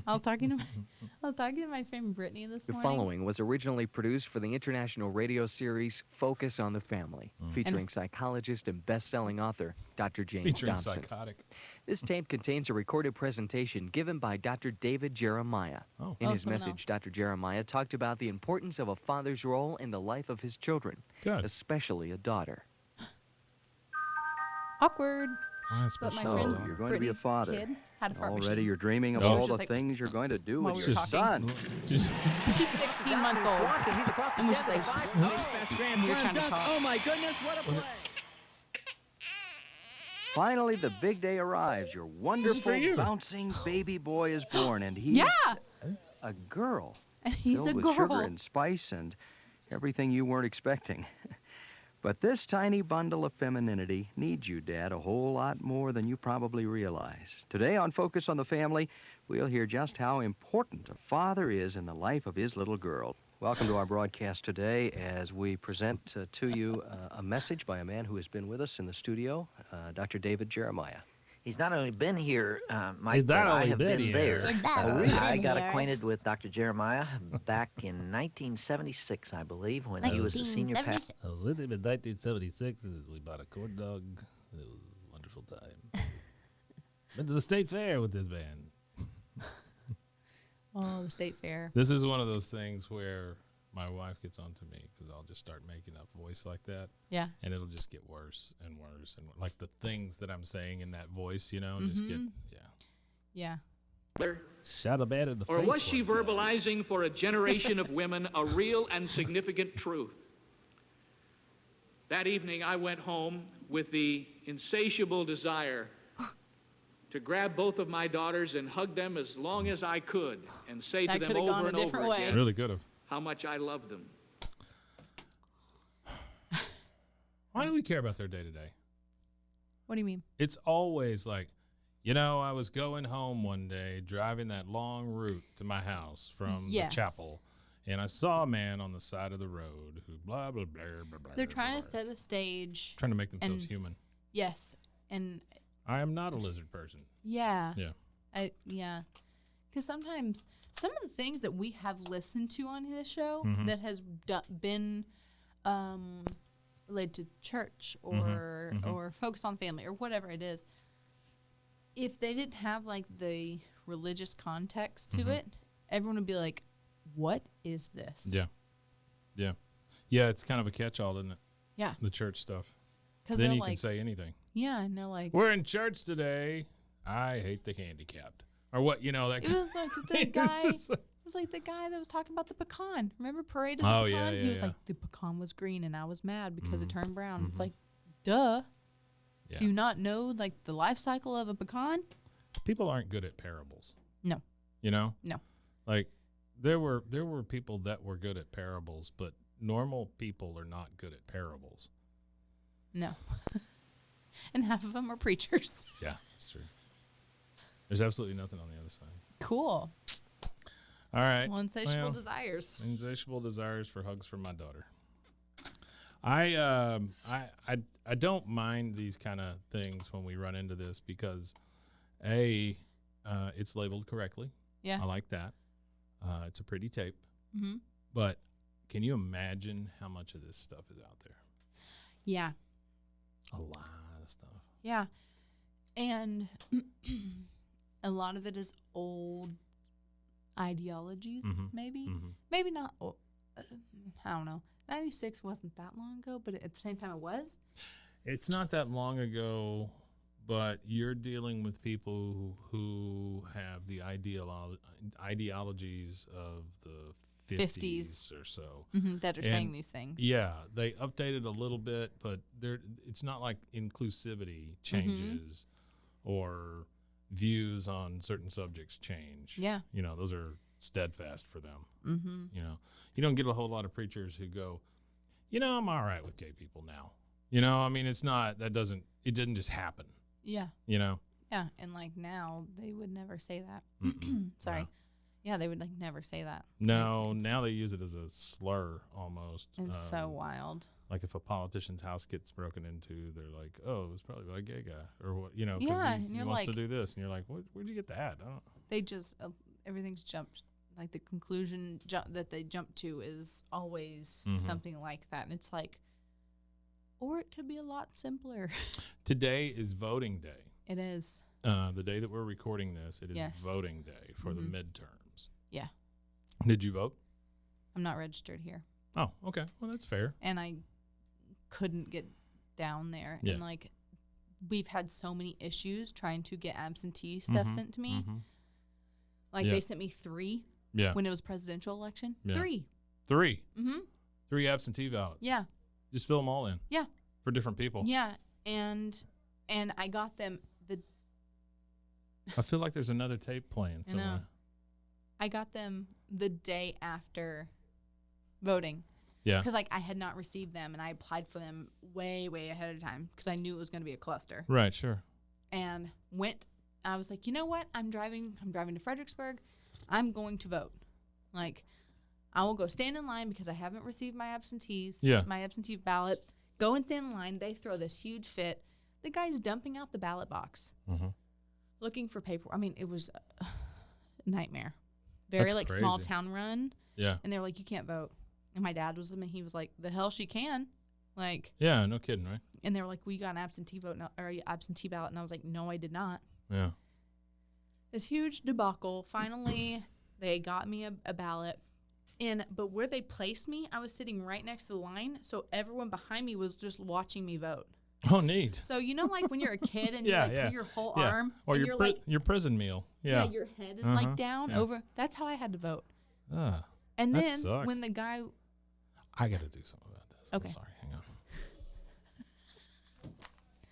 I was talking to my friend Brittany this morning. The following was originally produced for the international radio series Focus on the Family, featuring psychologist and best-selling author Dr. James Featuring Dobson. psychotic. This tape contains a recorded presentation given by Dr. David Jeremiah. Oh. In his someone message, else. Dr. Jeremiah talked about the importance of a father's role in the life of his children, Good. especially a daughter. Awkward. But my So, friend you're going to be a Brittany's father. kid had a fart Already machine. you're dreaming of No. all She was the just like, things you're going to do while with we your were talking. son. She's 16 months old. And was just like, we were trying to talk. Oh my goodness, what a play! Finally, the big day arrives. Your wonderful, you. bouncing baby boy is born, and he's a girl. And he's filled a with girl. sugar and spice and everything you weren't expecting. But this tiny bundle of femininity needs you, Dad, a whole lot more than you probably realize. Today on Focus on the Family, we'll hear just how important a father is in the life of his little girl. Welcome to our broadcast today as we present to you a message by a man who has been with us in the studio, Dr. David Jeremiah. He's not only been here, Mike, He's not but I only have been been here. there. I got acquainted with Dr. Jeremiah back in 1976, I believe, when he was a senior pastor. I was with him in 1976. We bought a corn dog. It was a wonderful time. Been to the state fair with this band. Oh, the state fair. This is one of those things where my wife gets on to me because I'll just start making up voice like that. Yeah. And it'll just get worse and worse. And like the things that I'm saying in that voice, just get, Yeah. shot a man in the face. Or was she one time. verbalizing for a generation of women a real and significant truth? That evening, I went home with the insatiable desire to grab both of my daughters and hug them as long as I could and say That to them could've gone over a and over different way. again Really good of. how much I loved them. Why do we care about their day to day? What do you mean? It's always like, I was going home one day, driving that long route to my house from Yes. the chapel, and I saw a man on the side of the road who blah, blah, blah, blah, blah. They're blah, trying blah, to set a stage. trying to make themselves and- human. Yes. And I am not a lizard person. yeah. Yeah. Yeah. Because sometimes some of the things that we have listened to on this show that has been related to church or focus on family or whatever it is, if they didn't have like the religious context to it, everyone would be like, what is this? Yeah. Yeah. Yeah, it's kind of a catch-all, isn't it? Yeah. The church stuff. 'Cause Then they're you can like, say anything. yeah, and they're like, We're in church today. I hate the handicapped. Or what, that it was like the It's guy. just like- It was like the guy that was talking about the pecan. Remember Parade of the Oh, Pecan? yeah, He yeah, was yeah. like, the pecan was green and I was mad because it turned brown. It's like, duh. Yeah. Do you not know like the life cycle of a pecan? People aren't good at parables. No. No. Like there were people that were good at parables, but normal people are not good at parables. No. And half of them are preachers. Yeah, that's true. There's absolutely nothing on the other side. Cool. All right. Well, insatiable Well, desires. Insatiable desires for hugs from my daughter. I don't mind these kind of things when we run into this because it's labeled correctly. Yeah. I like that. It's a pretty tape. Mm-hmm. But can you imagine how much of this stuff is out there? Yeah. A lot of stuff. Yeah. And a lot of it is old. ideologies, maybe. Maybe not. I don't know. 96 wasn't that long ago, but at the same time it was. It's not that long ago, but you're dealing with people who have the ideologies of the 50s or so. That are saying these things. Yeah, they updated a little bit, but it's not like inclusivity changes or views on certain subjects change. Yeah. You know, those are steadfast for them. You know, you don't get a whole lot of preachers who go, you know, I'm all right with gay people now. You know, I mean, it didn't just happen. Yeah. You know? Yeah. And like now they would never say that. Sorry. No. Yeah. They would like never say that. No, now they use it as a slur almost. It's so wild. Like if a politician's house gets broken into, they're like, oh, it was probably by a gay guy or what, you know, because he wants to do this. And you're like, where'd you get that? I don't. They just, everything's jumped. Like the conclusion that they jump to is always something like that. And it's like, or it could be a lot simpler. Today is voting day. It is. The day that we're recording this, it is voting day for the midterms. Yeah. Did you vote? I'm not registered here. Oh, okay. Well, that's fair. And I couldn't get down there. Yeah. And like, we've had so many issues trying to get absentee stuff sent to me. Like they sent me 3 when it was presidential election. 3. 3 absentee ballots. Yeah. Just fill them all in. Yeah. For different people. Yeah. And I got them I feel like there's another tape playing somewhere. I know. I got them the day after voting. Yeah. Because like I had not received them and I applied for them way, way ahead of time because I knew it was going to be a cluster. Right, sure. And I was like, you know what? I'm driving to Fredericksburg. I'm going to vote. Like, I will go stand in line because I haven't received my my absentee ballot. Go and stand in line. They throw this huge fit. The guy's dumping out the ballot box, looking for paper. I mean, it was a nightmare. Very That's like crazy. small town run. Yeah. And they were like, you can't vote. And my dad was with me. He was like, the hell she can. Like. Yeah, no kidding, right? And they were like, we got an absentee vote or absentee ballot. And I was like, no, I did not. Yeah. This huge debacle. Finally, they got me a ballot. But where they placed me, I was sitting right next to the line. So everyone behind me was just watching me vote. Oh, neat. So, you know, like when you're a kid and you put your whole arm. Or and your, you're like, your prison meal. Yeah. your head is like down over. That's how I had to vote. And that then sucks. when the guy. I got to do something about this. Okay. I'm sorry. Hang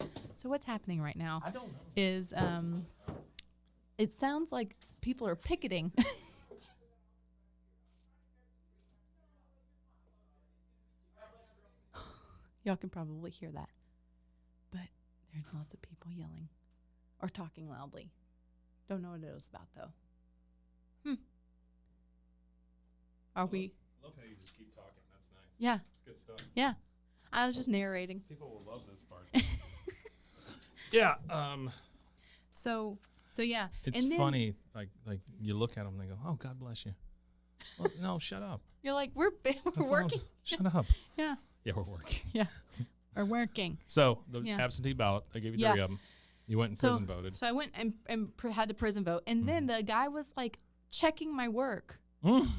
on. So what's happening right now? I don't know. Is it sounds like people are picketing. Y'all can probably hear that. But there's lots of people yelling or talking loudly. Don't know what it was about, though. Are we? Love how you just keep talking. That's nice. Yeah. It's good stuff. Yeah. I was just narrating. People will love this part. Yeah. So yeah. It's and then funny. Like you look at them and they go, "Oh, God bless you." Well, no, shut up. You're like, we're working. Shut up. Yeah. Yeah, we're working. Yeah. We're working. So the absentee ballot, they gave you 3 of them. You went and prison voted. So I went and had to prison vote. And then the guy was like checking my work.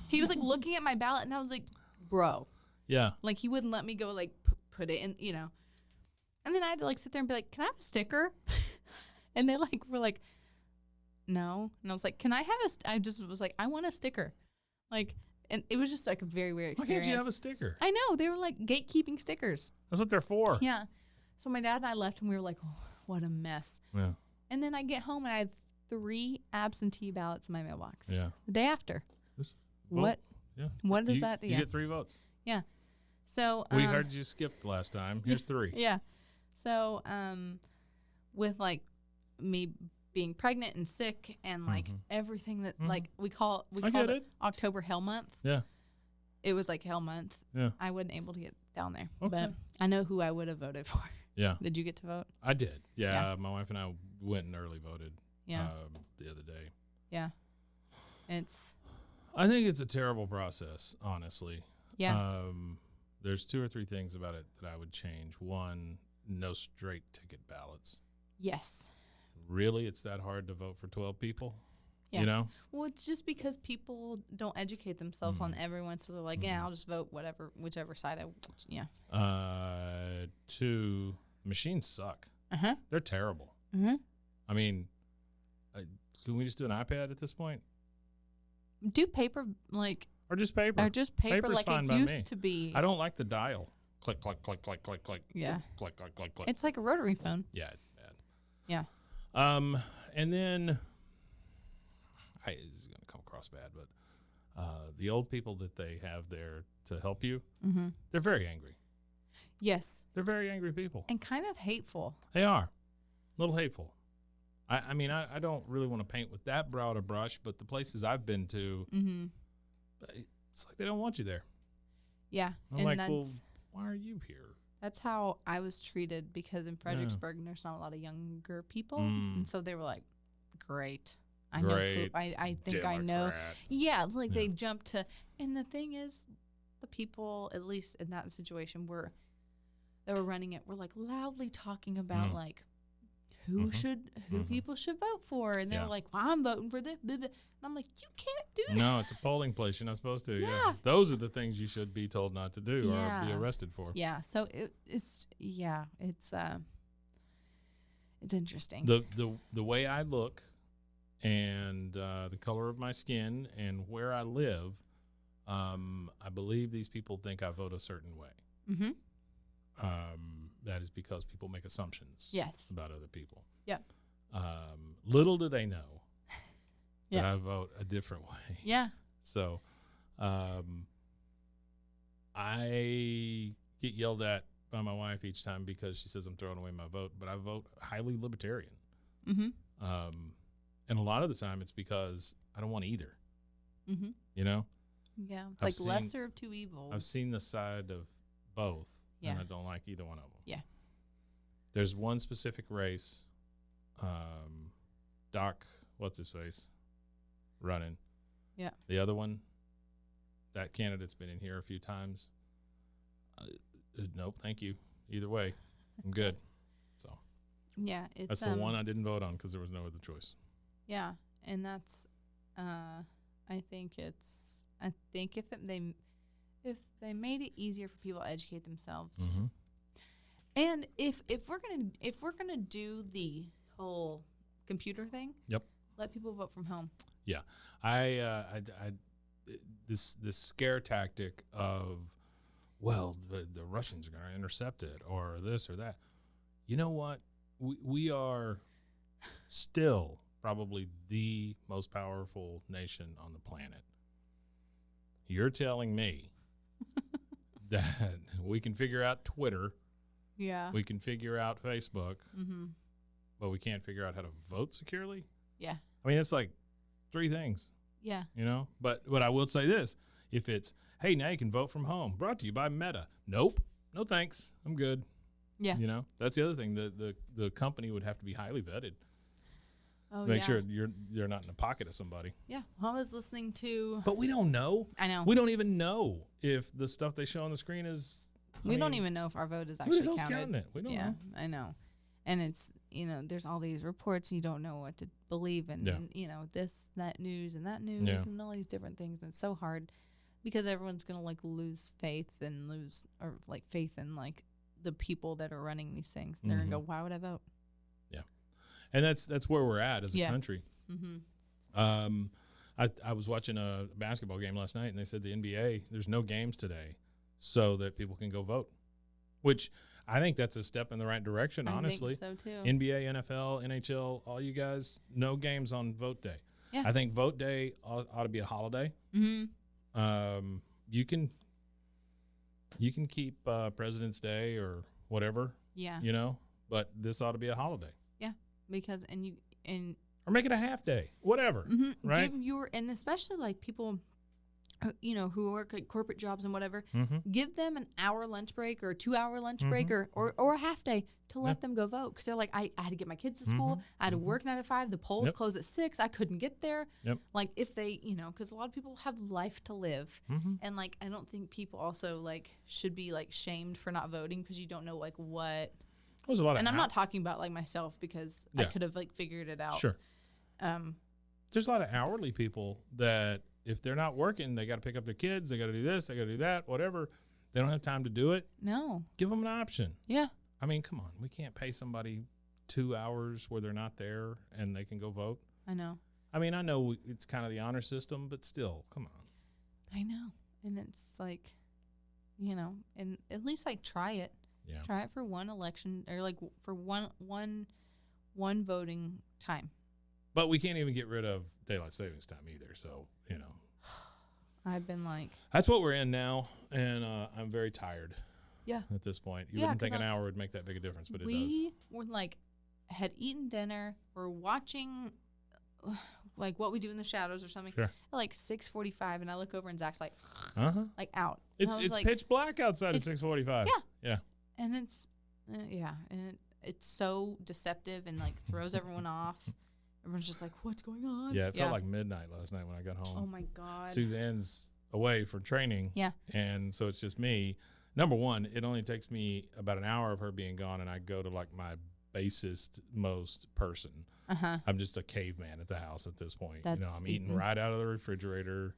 He was like looking at my ballot and I was like, bro. Yeah. Like he wouldn't let me go like put it in, you know. And then I had to like sit there and be like, can I have a sticker? And they like were like, no. And I was like, can I have I just was like, I want a sticker. Like, and it was just like a very weird experience. Why can't you have a sticker? I know. They were like gatekeeping stickers. That's what they're for. Yeah. So my dad and I left and we were like, oh, what a mess. Yeah. And then I get home and I had 3 absentee ballots in my mailbox. Yeah. The day after. Vote. What? Yeah. What is that? You get 3 votes. Yeah. So we heard you skipped last time. Here's 3. Yeah. So with like me being pregnant and sick and like everything that like we called it October Hell Month. Yeah. It was like Hell Month. Yeah. I wasn't able to get down there. Okay. But I know who I would have voted for. Yeah. Did you get to vote? I did. Yeah. My wife and I went and early voted. Yeah. The other day. Yeah. I think it's a terrible process, honestly. Yeah. There's 2 or 3 things about it that I would change. 1, no straight ticket ballots. Yes. Really? It's that hard to vote for 12 people? Yeah. You know? Well, it's just because people don't educate themselves on everyone, so they're like, yeah, I'll just vote whichever side yeah. 2, machines suck. Uh-huh. They're terrible. Mm-hmm. I mean, can we just do an iPad at this point? Do paper, Or just paper? or just paper Paper's like fine it by used me. to be. I don't like the dial. Click, click, click, click, click, click. Yeah. Click, click, click, click. It's like a rotary phone. Yeah, it's bad. Yeah. And then, this is going to come across bad, but the old people that they have there to help you, they're very angry. Yes. They're very angry people. And kind of hateful. They are. A little hateful. I mean, I don't really want to paint with that broad a brush, but the places I've been to, it's like they don't want you there. Yeah. I'm like, well, why are you here? That's how I was treated because in Fredericksburg, there's not a lot of younger people. And so they were like, great. I know who, I think I know. Yeah, like they jumped to, and the thing is, the people, at least in that situation, that were running it, were like loudly talking about like who people should vote for, and they were like, well, I'm voting for this, and I'm like, you can't do that. No, it's a polling place. You're not supposed to. Yeah. Those are the things you should be told not to do or be arrested for. Yeah. So it's interesting. The way I look and the color of my skin and where I live, I believe these people think I vote a certain way. Mm-hmm. That is because people make assumptions about other people. Yep. Little do they know that I vote a different way. Yeah. So I get yelled at by my wife each time because she says I'm throwing away my vote, but I vote highly libertarian. Mm-hmm. And a lot of the time it's because I don't want either. Mm-hmm. You know? Yeah. It's lesser of two evils. I've seen the side of both. Yeah. And I don't like either one of them. Yeah. There's one specific race, Doc, what's his face, running. Yeah. The other one, that candidate's been in here a few times. Nope, thank you. Either way, I'm good. So. Yeah, that's the one I didn't vote on because there was no other choice. Yeah, and that's, I think if they made it easier for people to educate themselves, and if we're gonna do the whole computer thing, let people vote from home. Yeah, this scare tactic of, well, the Russians are gonna intercept it or this or that. You know what? We are still probably the most powerful nation on the planet. You're telling me that we can figure out Twitter, we can figure out Facebook, but we can't figure out how to vote securely? Yeah. I mean, it's like 3 things. Yeah. You know? But I will say this. If it's, hey, now you can vote from home, brought to you by Meta. Nope. No thanks. I'm good. Yeah. You know? That's the other thing. The company would have to be highly vetted. Oh, Make sure you're not in the pocket of somebody. Yeah. I was listening to... But we don't know. I know. We don't even know if the stuff they show on the screen is... We don't even know if our vote is actually counted. Who the hell's counting it? We don't know. I know. And it's, there's all these reports and you don't know what to believe in. And, this, that news and all these different things. And it's so hard because everyone's going to, lose faith in, the people that are running these things. They're going to go, why would I vote? Yeah. And that's where we're at as a country. Mm-hmm. I was watching a basketball game last night, and they said the NBA, there's no games today so that people can go vote, which I think that's a step in the right direction, honestly. I think so, too. NBA, NFL, NHL, all you guys, no games on vote day. Yeah. I think vote day ought to be a holiday. Mm-hmm. You can keep President's Day or whatever. Yeah. But this ought to be a holiday. Yeah, because or make it a half day, whatever. Mm-hmm. Right. And especially people, who work at corporate jobs and whatever. Mm-hmm. Give them an hour lunch break or a 2-hour lunch break or a half day to let them go vote, because they're like, I had to get my kids to school. I had to work 9 to 5. The polls close at 6. I couldn't get there. Yep. If they, because a lot of people have life to live, and I don't think people also should be shamed for not voting because you don't know what. There's a lot of, and I'm not talking about myself because I could have figured it out. Sure. There's a lot of hourly people that if they're not working, they got to pick up their kids. They got to do this. They got to do that. Whatever. They don't have time to do it. No. Give them an option. Yeah. I mean, come on. We can't pay somebody 2 hours where they're not there and they can go vote. I know. I mean, I know it's kind of the honor system, but still, come on. I know. And it's like, you know, and at least like try it. Yeah. Try it for one election or like for one voting time. But we can't even get rid of daylight savings time either. So, you know. I've been like. That's what we're in now. And I'm very tired. Yeah. At this point. You wouldn't think an hour would make that big a difference, but it does. We were like, had eaten dinner. We're watching like What We Do in the Shadows or something. Sure. At like 6:45, and I look over and Zach's like, like out. It's like, pitch black outside at 6:45. Yeah. Yeah. And it's it's so deceptive and like throws everyone off. Everyone's just like, what's going on? Yeah, it felt like midnight last night when I got home. Oh my God. Suzanne's away for training. Yeah. And so it's just me. Number one, it only takes me about an hour of her being gone, and I go to like my basest most person. I'm just a caveman at the house at this point. I'm eating right out of the refrigerator.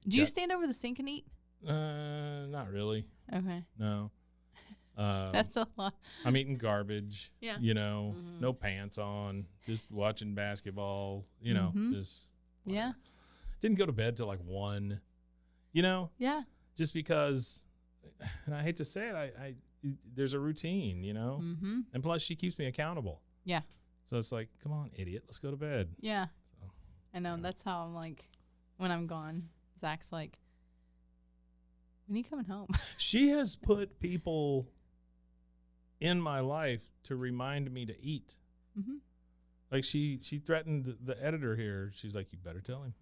Do you stand over the sink and eat? Not really. Okay. No. That's a lot. I'm eating garbage. Yeah. No pants on, just watching basketball. Just yeah. Didn't go to bed till like 1. Yeah. Just because, and I hate to say it, I there's a routine, and plus she keeps me accountable. Yeah. So it's like, come on, idiot, let's go to bed. Yeah. So, I know. That's how I'm like, when I'm gone, Zach's like, when are you coming home? She has put people in my life to remind me to eat. Like she threatened the editor here. She's like, you better tell him.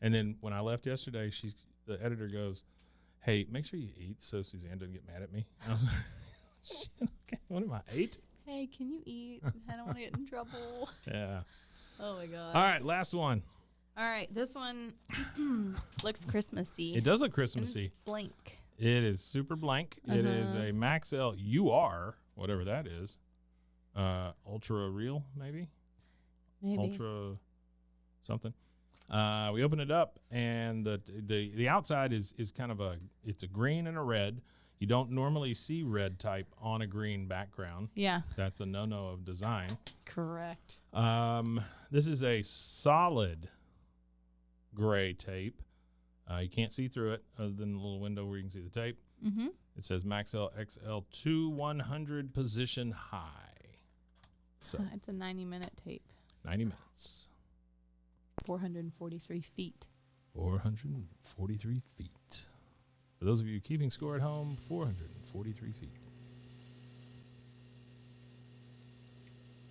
And then when I left yesterday, the editor goes, hey, make sure you eat so Suzanne doesn't get mad at me. And I was like, shit, okay, what am I, 8? Hey, can you eat? I don't want to get in trouble. Yeah. Oh my God. All right, last one. All right, this one looks Christmassy. It does look Christmassy. It's blank. It is super blank. It is a Maxell UR, whatever that is. Ultra real, maybe? Ultra something. We open it up, and the outside is kind of it's a green and a red. You don't normally see red type on a green background. Yeah. That's a no-no of design. Correct. This is a solid gray tape. You can't see through it other than the little window where you can see the tape. It says Maxell XLII 100 position high. So it's a 90-minute tape. 90 minutes. 443 feet. 443 feet. For those of you keeping score at home, 443 feet.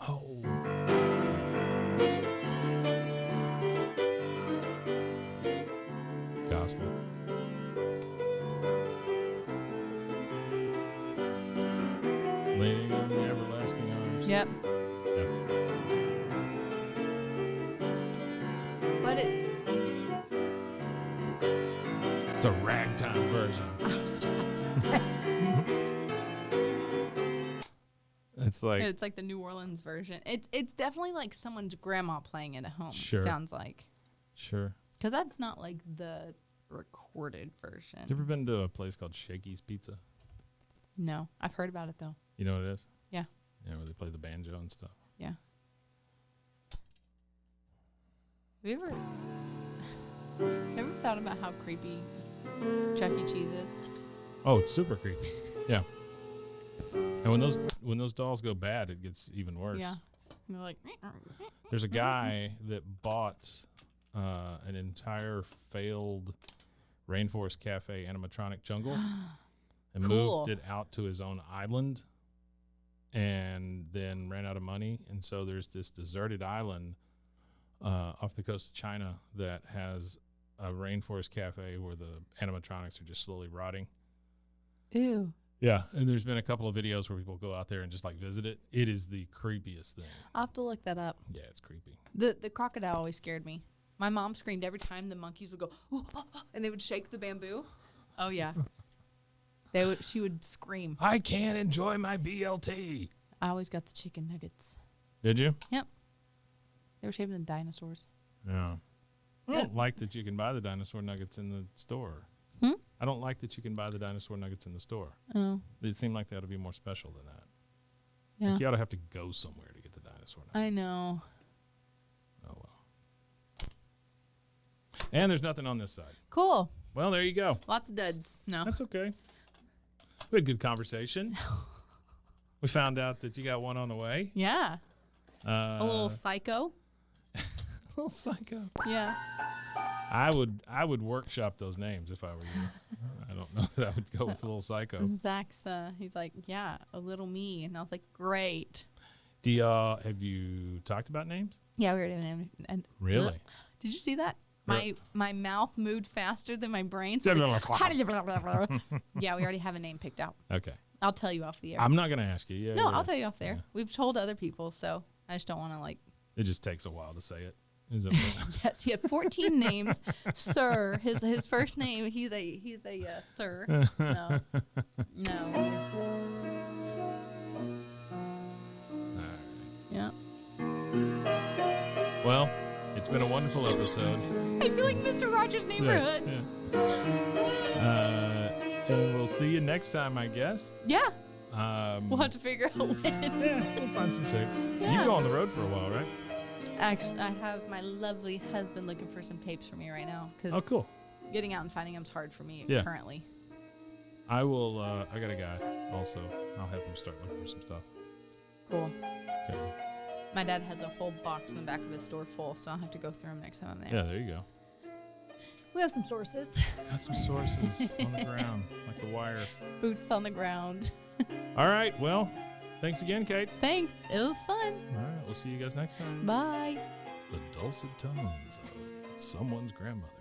Oh. Gospel. Leaning on the everlasting arms. Yep. Yep. But it's a ragtime version. I was about to say. It's like the New Orleans version. It's definitely like someone's grandma playing it at home. Sure. Sounds like. Sure. Because that's not like the recorded version. Have you ever been to a place called Shakey's Pizza? No, I've heard about it though. You know what it is? Yeah. Yeah, where they play the banjo and stuff. Yeah. Have you ever thought about how creepy Chuck E. Cheese is? Oh, it's super creepy. Yeah. And when those dolls go bad, it gets even worse. Yeah. And they're like. There's a guy that bought an entire failed Rainforest Cafe animatronic jungle and moved it out to his own island, and then ran out of money. And so there's this deserted island off the coast of China that has a Rainforest Cafe where the animatronics are just slowly rotting. Ew. Yeah, and there's been a couple of videos where people go out there and just like visit it. It is the creepiest thing. I'll have to look that up. Yeah, it's creepy. The crocodile always scared me. My mom screamed every time the monkeys would go, oh, oh, oh, and they would shake the bamboo. Oh yeah. She would scream. I can't enjoy my BLT. I always got the chicken nuggets. Did you? Yep. They were shaped in dinosaurs. Yeah. I don't like that you can buy the dinosaur nuggets in the store. I don't like that you can buy the dinosaur nuggets in the store. Oh. It seemed like that would be more special than that. Yeah. Like you ought to have to go somewhere to get the dinosaur nuggets. I know. Oh, well. And there's nothing on this side. Cool. Well, there you go. Lots of duds. No. That's okay. We had a good conversation. We found out that you got one on the way. Yeah. A little psycho. A little psycho. Yeah. I would workshop those names if I were you. I don't know that I would go with a little psycho. Zach's, he's like, yeah, a little me. And I was like, great. Have you talked about names? Yeah, we already have a name. And Really? Did you see that? My mouth moved faster than my brain. So Yeah, we already have a name picked out. Okay. I'll tell you off the air. I'm not going to ask you. Yeah, no, yeah. I'll tell you off there. Yeah. We've told other people, so I just don't want to like. It just takes a while to say it. Is it Yes, he had 14 names. Sir, his first name. He's a sir. No. Yeah. Well, it's been a wonderful episode. I feel like Mr. Rogers' Neighborhood. And we'll see you next time, I guess. Yeah. We'll have to figure out when. Yeah, we'll find some tapes. Yeah. You go on the road for a while, right? Actually, I have my lovely husband looking for some tapes for me right now. Oh, cool. Getting out and finding them's hard for me currently. I will. I got a guy also. I'll have him start looking for some stuff. Cool. Okay. My dad has a whole box in the back of his store full, so I'll have to go through them next time I'm there. Yeah, there you go. We have some sources. Got some sources on the ground, like the wire. Boots on the ground. All right. Well, thanks again, Kate. Thanks. It was fun. All right. We'll see you guys next time. Bye. The dulcet tones of someone's grandmother.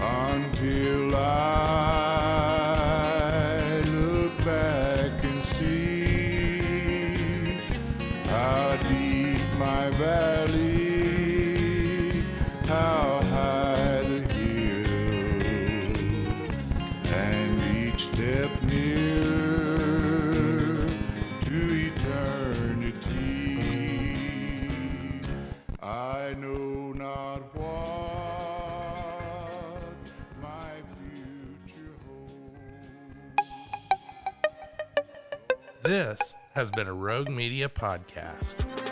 Until I look back and see how deep my valley, how high the hill, and each step nearer to eternity. I know not what This has been a Rogue Media podcast.